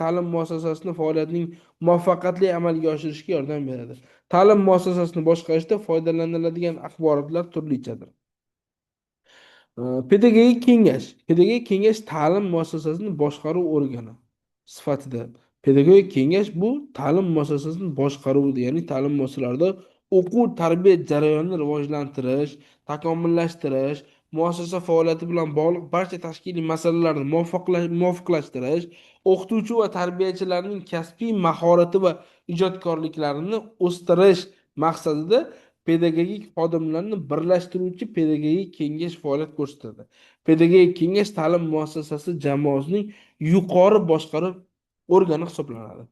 ta'lim muassasasini faoliyatining muvaffaqiyatli amalga oshirishga yordam beradi. Ta'lim muassasasini boshqarishda foydalaniladigan axborotlar turlichadir. Pedagogik kengash. Pedagogik kengash ta'lim muassasasini boshqaruv organi sifatida. Pedagogik kengash bu ta'lim muassasasini boshqaruvdi, ya'ni ta'lim muassasalarida o'quv tarbiya jarayonini rivojlantirish, takomillashtirish, muassasa faoliyati bilan bog'liq barcha tashkiliy masalalarni muvofiqlashtirish, o'qituvchi va tarbiyachilarning kasbiy mahorati va ijodkorliklarini o'stirish maqsadida pedagogik xodimlarni birlashtiruvchi pedagogik kengash faoliyat ko'rsatadi. Pedagogik kengash ta'lim muassasasi jamoasining yuqori boshqaruv organi hisoblanadi.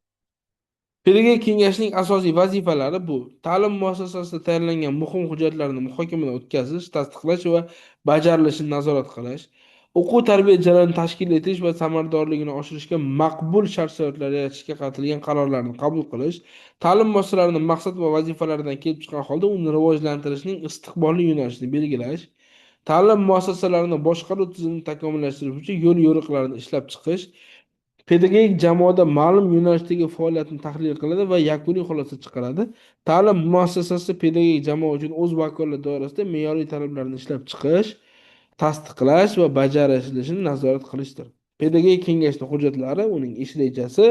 Pedagogik kengashning asosiy vazifalari bu: ta'lim muassasasida tayyorlangan muhim hujjatlarni muhokamadan o'tkazish, tasdiqlash va bajarilishini nazorat qilish, o'quv tarbiya jarayonini tashkil etish va samaradorligini oshirishga maqbul shart-sharoitlar yaratishga qaratilgan qarorlarni qabul qilish, ta'lim muassasalarining maqsad va vazifalaridan kelib chiqqan holda uni rivojlantirishning istiqbolli yo'nalishini belgilash, ta'lim muassasalarini boshqaruv tizimini takomillashtirish uchun yo'l yo'riqlarini ishlab chiqish, pedagogik jamoada ma'lum yo'nalishdagi faoliyatni tahlil qiladi va yakuniy xulosa chiqaradi. Ta'lim muassasasi pedagogik jamoa uchun o'z vakolat doirasida me'yoriy talablarni ishlab chiqish, tasdiqlash va bajarilishini nazorat qilishdir. Pedagogik kengashning hujjatlari, uning ish rejasi,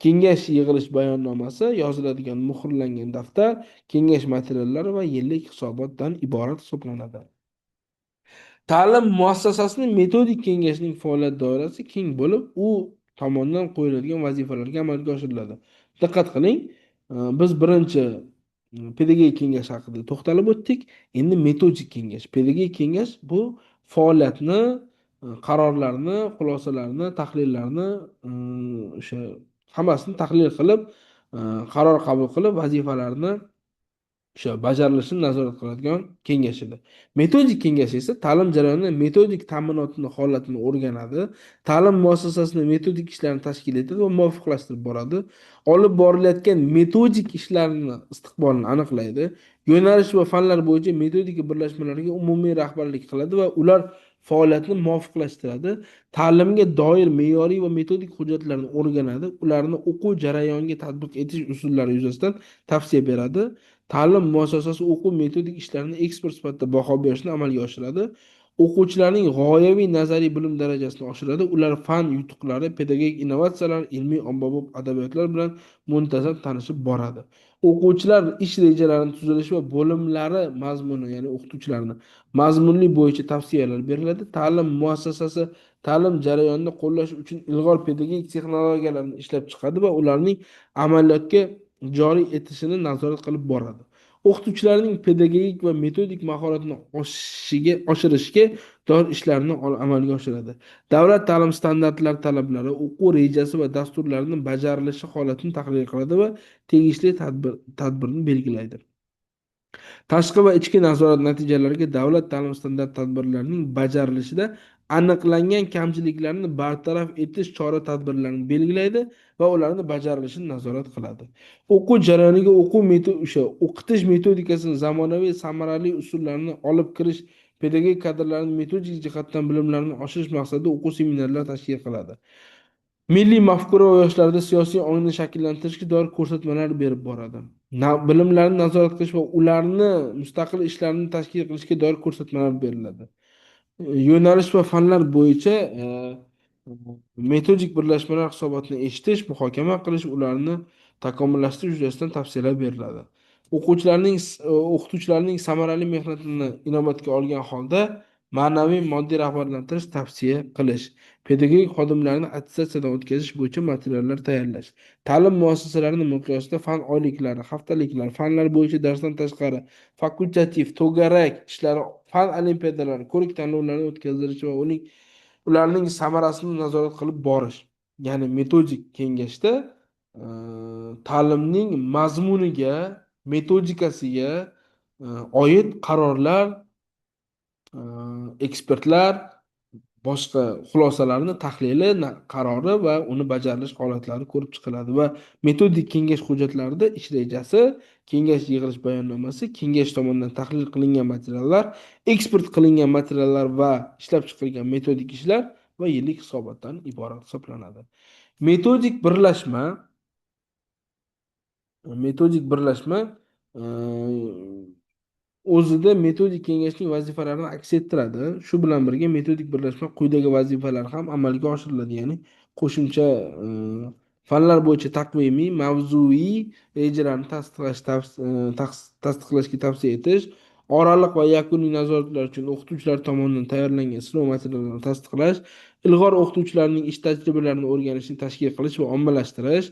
kengash yig'ilish bayonnomasi, yoziladigan muhrlangan daftar, kengash materiallari va yillik hisobotdan iborat hisoblanadi. Ta'lim muassasasining metodik kengashining faoliyat doirasi keng bo'lib, u tomonidan qo'yiladigan vazifalarga amalga oshiriladi. Diqqat qiling, biz birinchi pedagogik kengash haqida to'xtalib o'tdik. Endi metodik kengash. Pedagogik kengash bu faoliyatni, qarorlarni, xulosalarni, tahlillarni o'sha hammasini tahlil qilib, qaror qabul qilib, vazifalarni bajarilishini nazorat qiladigan kengash edi. Metodik kengash esa ta'lim jarayonida metodik ta'minotini holatini o'rganadi, ta'lim muassasasini metodik ishlarini tashkil etadi va muvofiqlashtirib boradi. Olib borilayotgan metodik ishlarni istiqbolini aniqlaydi, yo'nalish va fanlar bo'yicha metodika birlashmalariga umumiy rahbarlik qiladi va ular faoliyatini muvofiqlashtiradi. Ta'limga doir me'yoriy va metodik hujjatlarni o'rganadi, ularni o'quv jarayoniga tatbiq etish usullari yuzasidan tavsiya beradi. Ta'lim muassasasi o'quv metodik ishlarini ekspert sifatida baho berishni amalga oshiradi. O'quvchilarning g'oyaviy nazariy bilim darajasini oshiradi. Ular fan yutuqlari, pedagogik innovatsiyalar, ilmiy ommabop adabiyotlar bilan muntazam tanishib boradi. O'quvchilar ish rejalarini tuzilishi va bo'limlari mazmuni, ya'ni o'qituvchilarni mazmunli bo'yicha tavsiyalar beriladi. Ta'lim muassasasi ta'lim jarayonini qo'llash uchun ilg'or pedagogik texnologiyalarni ishlab chiqadi va ularning amaliyotga joriy etishini nazorat qilib boradi. O'qituvchilarning pedagogik va metodik mahoratini oshirishga doir ishlarni amalga oshiradi. Davlat ta'lim standartlari talablari, o'quv rejasi va dasturlarining bajarilishi holatini tahlil qiladi va tegishli tadbirni belgilaydi. Tashqi va ichki nazorat natijalariga davlat ta'lim standart tadbirlarining bajarilishida aniqlangan kamchiliklarni bartaraf etish chora-tadbirlarini belgilaydi va ularni bajarilishini nazorat qiladi. O'quv jarayoniga o'qitish metodikasini zamonaviy samarali usullarni olib kirish, pedagogik kadrlarning metodik jihatdan bilimlarini oshirish maqsadida o'quv seminarlar tashkil qiladi. Milliy mafkura va yoshlarda siyosiy ongni shakllantirishga doir ko'rsatmalar berib boradi. Bilimlarni nazorat qilish va ularni mustaqil ishlarini tashkil qilishga doir ko'rsatmalar beriladi. Yo'nalish va fanlar bo'yicha metodik birlashmalar hisobotini eshitish, muhokama qilish, ularni takomillashtirish yuzasidan tavsiyalar beriladi. O'qituvchilarning samarali mehnatini inobatga olgan holda ma'naviy moddiy rag'batlantirish tavsiya qilish, pedagogik xodimlarni attestatsiyadan o'tkazish bo'yicha materiallar tayyorlash, ta'lim muassasalarining miqyosida fan oyliklari, haftaliklar, fanlar bo'yicha darsdan tashqari, fakultativ, to'garak ishlari, fan olimpiadalari, ko'rik tanlovlari o'tkazilishi va ularning samarasini nazorat qilib borish. Ya'ni metodik kengashda ta'limning mazmuniga, metodikasiga oid qarorlar, ekspertlar boshqa xulosalarni tahlili, qarori va uni bajarilish holatlari ko'rib chiqiladi va metodik kengash hujjatlarida ish rejasi, kengash yig'ilish bayonnomasi, kengash tomonidan tahlil qilingan materiallar, ekspert qilingan materiallar va ishlab chiqilgan metodik ishlar va yillik hisobotdan iborat hisoblanadi. Metodik birlashma, e, o'zida metodik kengashning vazifalarini aks ettiradi. Shu bilan birga metodik birlashma quyidagi vazifalar ham amalga oshiriladi. Ya'ni qo'shimcha fanlar bo'yicha taqvimiy, mavzuiy rejalarni tasdiqlashga tavsiya etish, oraliq va yakuniy nazoratlar uchun o'qituvchilar tomonidan tayyorlangan sinov materiallarini tasdiqlash, ilg'or o'qituvchilarning ish tajribalarini o'rganishni tashkil qilish va ommalashtirish,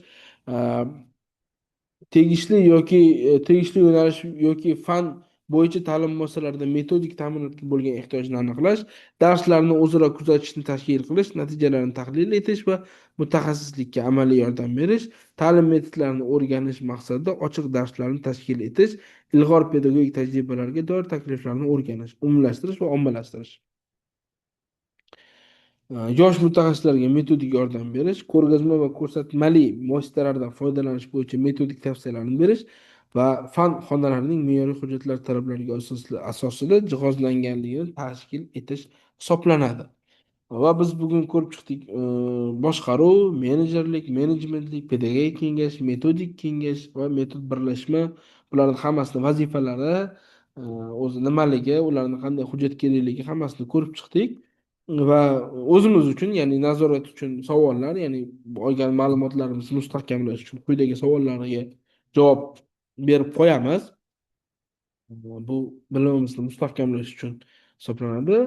tegishli yo'nalish yoki fan bo'yicha ta'lim muassasalarida metodik ta'minotga bo'lgan ehtiyojni aniqlash, darslarni o'zaro kuzatishni tashkil qilish, natijalarni tahlil etish va mutaxassislikka amaliy yordam berish, ta'lim metodlarini o'rganish maqsadida ochiq darslarni tashkil etish, ilg'or pedagogik tajribalarga doir takliflarni o'rganish, umumlashtirish va ommalashtirish. Yosh mutaxassislarga metodik yordam berish, ko'rgazma va ko'rsatmali vositalardan foydalanish bo'yicha metodik tavsiyalarni berish va fan xonalarining me'yoriy hujjatlar talablariga asosida jihozlanganligini tashkil etish hisoblanadi. Va biz bugun ko'rib chiqdik, boshqaruv, menejerlik, menejmentlik, pedagogik kengash, metodik kengash va metod birlashma, bularning hammasini vazifalari, o'zi nimaligi, ularni qanday hujjat kerakligi hammasini ko'rib chiqdik. Va o'zimiz uchun, ya'ni nazorat uchun savollar, ya'ni olgan ma'lumotlarimizni mustahkamlash uchun quyidagi savollarga javob berib qo'yamiz. Bu bilimimizni mustahkamlash uchun hisoblanadi.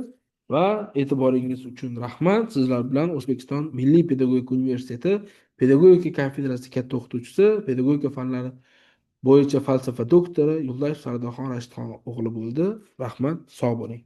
Va e'tiboringiz uchun rahmat. Sizlar bilan O'zbekiston Milliy pedagogika universiteti pedagogika kafedrasi katta o'qituvchisi, pedagogika fanlari bo'yicha falsafa doktori Yo'ldayev Sardoxon Rashidxon o'g'li bo'ldi. Rahmat, sog' bo'ling.